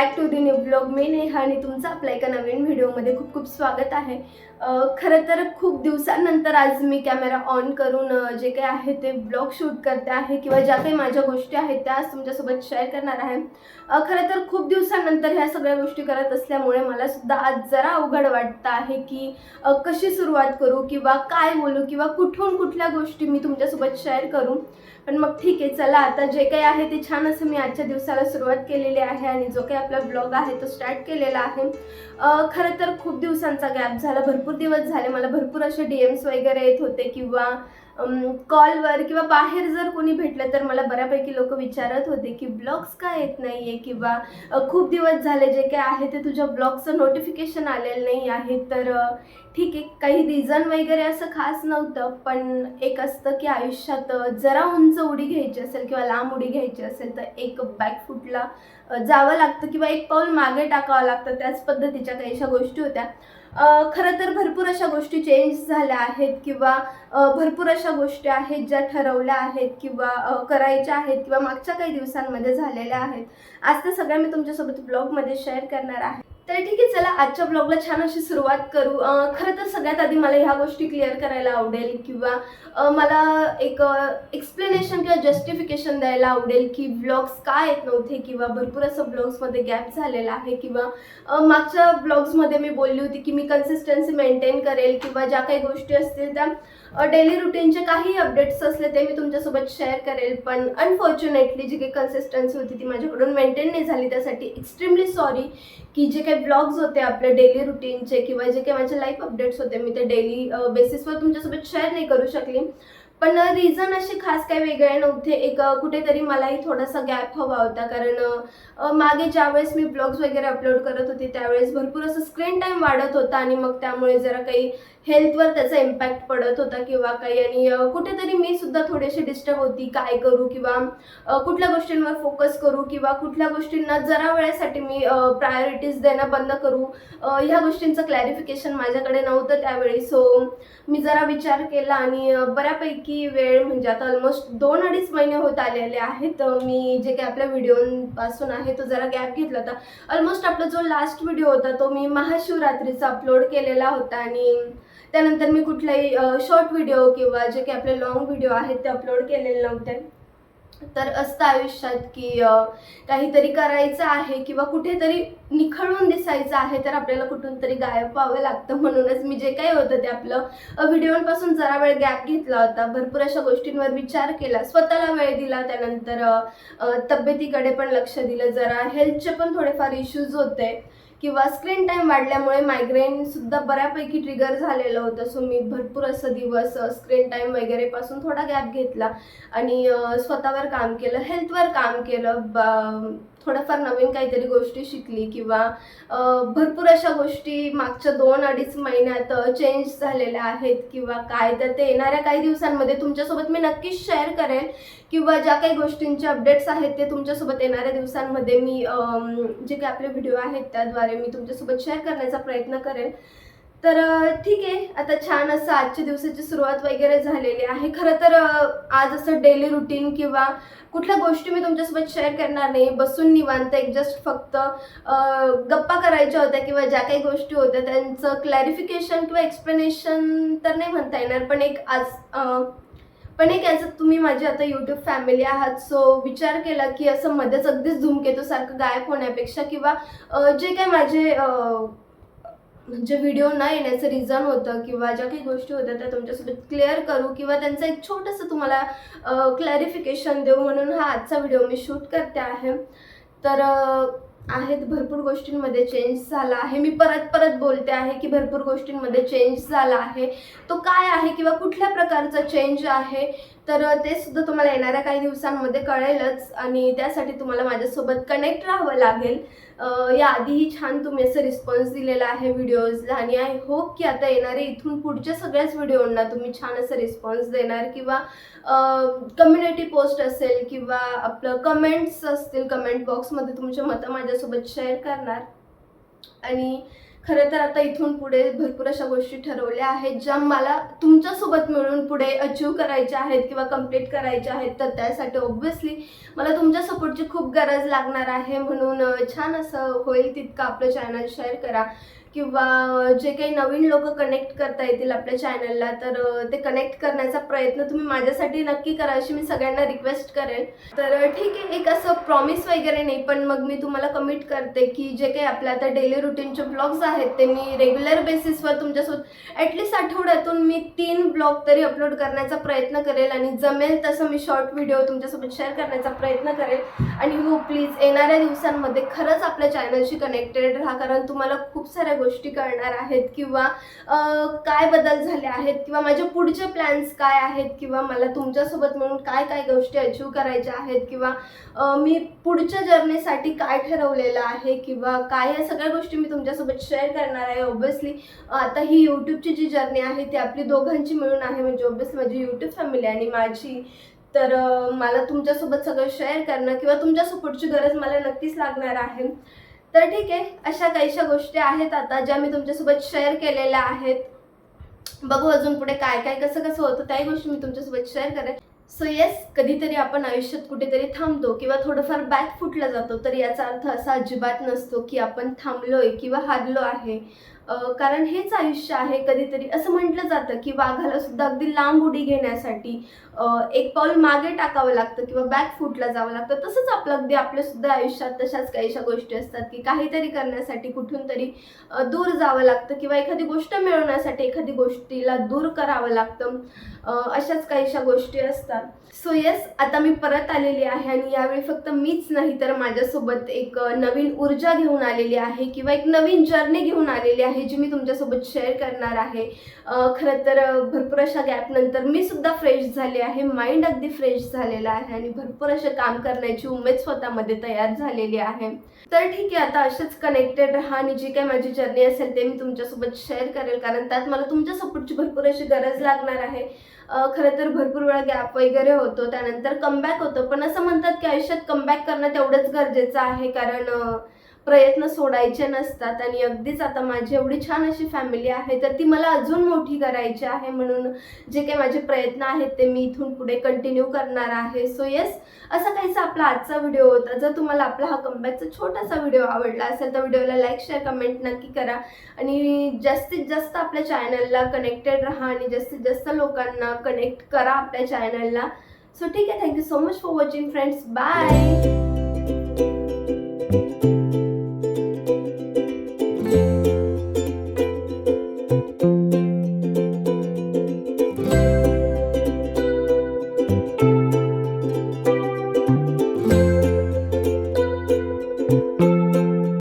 Back to the new blog. मी नेहा आणि तुमचं आपल्या एका नवीन व्हिडिओमध्ये खूप खूप स्वागत आहे. खरं तर खूप दिवसांनंतर आज मी कॅमेरा ऑन करून जे काही आहे ते ब्लॉग शूट करते आहे किंवा ज्या काही माझ्या गोष्टी आहेत त्या आज तुमच्यासोबत शेअर करणार आहे. खरं तर खूप दिवसांनंतर ह्या सगळ्या गोष्टी करत असल्यामुळे मला सुद्धा आज जरा अवघड वाटतं आहे की कशी सुरुवात करू किंवा काय बोलू किंवा कुठून कुठल्या गोष्टी मी तुमच्यासोबत शेअर करू. पण मग ठीक आहे, चला आता जे काही आहे ते छान असं मी आजच्या दिवसाला सुरुवात केलेली आहे आणि जो काही आपला ब्लॉग आहे तो स्टार्ट केलेला आहे. खरं तर खूप दिवसांचा गॅप झाला, भरपूर दिवस झाले. मला भरपूर असे DMs वगैरे येत होते किंवा कॉलवर किंवा बाहेर जर कोणी भेटलं तर मला बऱ्यापैकी लोक विचारत होते की ब्लॉग्स का येत नाही आहे किंवा खूप दिवस झाले जे काही आहे ते तुझ्या ब्लॉगचं नोटिफिकेशन आलेलं नाही आहे. तर ठीक आहे, काही रिझन वगैरे असं खास नव्हतं, पण एक असतं की आयुष्यात जरा उंच उडी घ्यायची असेल किंवा लांब उडी घ्यायची असेल तर एक बॅकफूटला जावं लागतं किंवा एक पाऊल मागे टाकावं लागतं. त्याच पद्धतीच्या काहीशा गोष्टी होत्या. खरं तर भरपूर अशा गोष्टी चेंज झाल्या आहेत किंवा भरपूर अशा गोष्टी आहेत ज्या ठरवल्या आहेत किंवा करायच्या आहेत किंवा मागच्या काही दिवसांमध्ये झालेल्या आहेत. आज त्या सगळ्या मी तुमच्यासोबत ब्लॉगमध्ये शेअर करणार आहे. तर ठीक आहे, चला आजच्या ब्लॉगला छान अशी सुरुवात करू. खरं तर सगळ्यात आधी मला ह्या गोष्टी क्लिअर करायला आवडेल किंवा मला एक एक्सप्लेनेशन किंवा जस्टिफिकेशन द्यायला आवडेल की ब्लॉग्स का येत नव्हते किंवा भरपूर असं ब्लॉग्समध्ये गॅप झालेला आहे किंवा मागच्या ब्लॉग्समध्ये मी बोलली होती की मी कन्सिस्टन्सी मेंटेन करेल किंवा ज्या काही गोष्टी असतील त्या डेली रुटीनचे काही अपडेट्स असले ते मी तुमच्यासोबत शेअर करेल. पण अनफॉर्च्युनेटली जी काही कन्सिस्टन्सी होती ती माझ्याकडून मेंटेन नाही झाली. त्यासाठी एक्स्ट्रीमली सॉरी की जे काही ब्लॉग्स होते आपले डेली रुटीनचे किंवा जे काही माझे लाईफ अपडेट्स होते मी ते डेली बेसिसवर तुमच्यासोबत शेअर नाही करू शकली. पण रिझन असे खास काही वेगळे नव्हते. एक कुठेतरी मलाही थोडासा गॅप हवा होता, कारण मागे ज्यावेळेस मी ब्लॉग्स वगैरे अपलोड करत होते त्यावेळेस भरपूर असं स्क्रीन टाईम वाढत होता आणि मग त्यामुळे जरा काही हेल्थवर त्याचा इम्पॅक्ट पडत होता किंवा काही. आणि कुठेतरी मी सुद्धा थोडीशी डिस्टर्ब होती, काय करू किंवा कुठल्या गोष्टींवर फोकस करू किंवा कुठल्या गोष्टींना जरा वेळेसाठी मी प्रायोरिटीज देणं बंद करू. ह्या गोष्टींचं क्लॅरिफिकेशन माझ्याकडे नव्हतं त्यावेळी. सो मी जरा विचार केला आणि बऱ्यापैकी वेळ म्हणजे आता ऑलमोस्ट 2-2.5 महिने होत आलेले आहेत. मी जे काही आपल्या व्हिडिओपासून आहे तो जरा गॅप घेतला होता. ऑलमोस्ट आपला जो लास्ट व्हिडिओ होता तो मी महाशिवरात्रीचा अपलोड केलेला होता आणि त्यानंतर मी कुठलाही शॉर्ट व्हिडिओ किंवा जे काही आपले लॉंग व्हिडिओ आहेत ते अपलोड केलेले नव्हते. तर असतं आयुष्यात की काहीतरी करायचं आहे किंवा कुठेतरी निखळून दिसायचं आहे तर आपल्याला कुठून तरी गायब व्हावं लागतं. म्हणूनच मी जे काही होतं ते आपलं व्हिडिओपासून जरा वेळ गॅप घेतला होता. भरपूर अशा गोष्टींवर विचार केला, स्वतःला वेळ दिला, त्यानंतर तब्येतीकडे पण लक्ष दिलं. जरा हेल्थचे पण थोडेफार इश्यूज होते किंवा स्क्रीन टाईम वाढल्यामुळे मायग्रेनसुद्धा बऱ्यापैकी ट्रिगर झालेलं होतं. सो मी भरपूर असं दिवस स्क्रीन टाईम वगैरेपासून थोडा गॅप घेतला आणि स्वतःवर काम केलं, हेल्थवर काम केलं, थोडंफार नवीन काहीतरी गोष्टी शिकली किंवा भरपूर अशा गोष्टी मागच्या 2-2.5 महिन्यात चेंज झालेल्या आहेत किंवा काय. तर ते येणाऱ्या काही दिवसांमध्ये तुमच्यासोबत मी नक्कीच शेअर करेल किंवा ज्या काही गोष्टींचे अपडेट्स आहेत ते तुमच्यासोबत येणाऱ्या दिवसांमध्ये मी जे काही आपले व्हिडिओ आहेत त्याद्वारे मी तुमच्यासोबत शेअर करण्याचा प्रयत्न करेन. तर ठीक आहे, आता छान असं आजच्या दिवसाची सुरुवात वगैरे झालेली आहे. खरं तर आज असं डेली रुटीन किंवा कुठल्या गोष्टी मी तुमच्यासोबत शेअर करणार नाही. बसून निवांत एक जस्ट फक्त गप्पा करायच्या होत्या किंवा ज्या काही गोष्टी होत्या त्यांचं क्लॅरिफिकेशन किंवा एक्सप्लेनेशन तर नाही म्हणता येणार, पण एक ॲज तुम्ही माझी आता यूट्यूब फॅमिली आहात. सो विचार केला की असं मध्येच अगदीच धूमकेतूसारखं गायब होण्यापेक्षा किंवा जे काही माझे म्हणजे व्हिडिओ न येण्याचं रिझन होतं किंवा ज्या काही गोष्टी होत्या त्या तुमच्यासोबत क्लिअर करू किंवा त्यांचं एक छोटंसं तुम्हाला क्लॅरिफिकेशन देऊ म्हणून हा आजचा व्हिडिओ मी शूट करते आहे. तर आहेत भरपूर गोष्टींमध्ये चेंज झाला आहे. मी परत बोलते आहे की भरपूर गोष्टींमध्ये चेंज झाला आहे. तो काय आहे किंवा कुठल्या प्रकारचा चेंज आहे तर ते सुद्धा तुम्हाला येणाऱ्या काही दिवसांमध्ये कळेलच आणि त्यासाठी तुम्हाला माझ्यासोबत कनेक्ट राहावं लागेल. याआधीही छान तुम्ही असं रिस्पॉन्स दिलेला आहे व्हिडिओजला आणि आय होप की आता येणारे इथून पुढच्या सगळ्याच व्हिडिओंना तुम्ही छान असं रिस्पॉन्स देणार किंवा कम्युनिटी पोस्ट असेल किंवा आपलं कमेंट्स असतील, कमेंट बॉक्समध्ये तुमचे मतं माझ्यासोबत शेअर करणार. आणि खरं तर आता इथून पुढे भरपूर अशा गोष्टी ठरवल्या आहेत ज्या मला तुमच्यासोबत मिळून पुढे अचीव करायच्या आहेत किंवा कंप्लीट करायच्या आहेत. तर त्यासाठी ऑब्व्हियसली मला तुमच्या सपोर्टची खूप गरज लागणार आहे. म्हणून छान असं होईल तितकं आपलं चॅनल शेअर करा किंवा जे काही नवीन लोक कनेक्ट करता येतील आपल्या चॅनलला तर ते कनेक्ट करण्याचा प्रयत्न तुम्ही माझ्यासाठी नक्की करा अशी मी सगळ्यांना रिक्वेस्ट करेन. तर ठीक आहे, एक असं प्रॉमिस वगैरे नाही, पण मग मी तुम्हाला कमिट करते की जे काही आपल्या आता डेली रुटीनचे ब्लॉग्स आहेत ते मी रेग्युलर बेसिसवर तुमच्यासोबत ॲटलिस्ट आठवड्यातून मी 3 ब्लॉग तरी अपलोड करण्याचा प्रयत्न करेल आणि जमेल तसं मी शॉर्ट व्हिडिओ तुमच्यासोबत शेअर करण्याचा प्रयत्न करेल. आणि हो प्लीज येणाऱ्या दिवसांमध्ये खरंच आपल्या चॅनलशी कनेक्टेड राहा, कारण तुम्हाला खूप साऱ्या गोष्टी कळणार आहेत किंवा काय बदल झाले आहेत किंवा माझे पुढचे प्लॅन्स काय आहेत किंवा मला तुमच्यासोबत मिळून काय काय गोष्टी अचीव करायच्या आहेत किंवा मी पुढच्या जर्नीसाठी काय ठरवलेलं आहे किंवा काय या सगळ्या गोष्टी मी तुमच्यासोबत शेअर करणार आहे. ऑब्व्हियसली आता ही यूट्यूबची जी जर्नी आहे ती आपली दोघांची मिळून आहे, म्हणजे ऑब्व्हियसली माझी यूट्यूब फॅमिली आणि माझी. तर मला तुमच्यासोबत सगळं शेअर करणं किंवा तुमच्या सपोर्टची गरज मला नक्कीच लागणार आहे. तर ठीक आहे, अशा काहीशा गोष्टी आहेत आता ज्या मी तुमच्यासोबत शेअर केलेल्या आहेत. बघू अजून पुढे काय काय कसं कसं होतं त्याही गोष्टी मी तुमच्यासोबत शेअर करेन. सो येस, कधीतरी आपण आयुष्यात कुठेतरी थांबतो किंवा थोडंफार बॅक फुटला जातो तर याचा अर्थ असा अजिबात नसतो की आपण थांबलोय किंवा हारलो आहे. कारण हेच आयुष्य आहे. कधीतरी असं म्हटलं जातं की वाघाला सुद्धा अगदी लांब उडी घेण्यासाठी एक पाऊल मागे टाकावं लागतं किंवा बॅक फुटला जावं लागतं. तसंच आपलं अगदी आपल्यासुद्धा आयुष्यात तशाच काहीशा गोष्टी असतात की काहीतरी करण्यासाठी कुठून तरी दूर जावं लागतं किंवा एखादी गोष्ट मिळवण्यासाठी एखादी गोष्टीला दूर करावं लागतं. अशाच काहीशा गोष्टी असतात. सो येस, आता मी परत आलेली आहे आणि यावेळी फक्त मीच नाही तर माझ्यासोबत एक नवीन ऊर्जा घेऊन आलेली आहे किंवा एक नवीन जर्नी घेऊन आलेली आहे जी मी तुमच्यासोबत शेअर करणार आहे. खरं तर भरपूर अशा गॅपनंतर मी सुद्धा फ्रेश झाले आहे, माइंड अगदी फ्रेश झालेला आहे आणि भरपूर असं काम करण्याची उमेद स्वतःमध्ये तयार झालेली आहे. तर ठीक आहे, आता असेच कनेक्टेड राहा आणि जी काही माझी जर्नी असेल ते मी तुमच्यासोबत शेअर करेल, कारण त्यात मला तुमच्या सपोर्टची भरपूर अशी गरज लागणार आहे. खरं तर भरपूर वेळा गॅप वगैरे होतो, त्यानंतर कमबॅक होतं, पण असं म्हणतात की आयुष्यात कमबॅक करणं तेवढंच गरजेचं आहे, कारण प्रयत्न सोडायचे नसतात. आणि अगदीच आता माझी एवढी छान अशी फॅमिली आहे तर ती मला अजून मोठी करायची आहे, म्हणून जे काही माझे प्रयत्न आहेत ते मी इथून पुढे कंटिन्यू करणार आहे. सो येस, असा काहीसा आपला आजचा व्हिडिओ होता. जर तुम्हाला आपला हा कमबॅकचा छोटासा व्हिडिओ आवडला असेल तर व्हिडिओला लाईक शेअर कमेंट नक्की करा आणि जास्तीत जास्त आपल्या चॅनलला कनेक्टेड राहा आणि जास्तीत जास्त लोकांना कनेक्ट करा आपल्या चॅनलला. सो ठीक आहे, thank you so much for watching friends. Bye.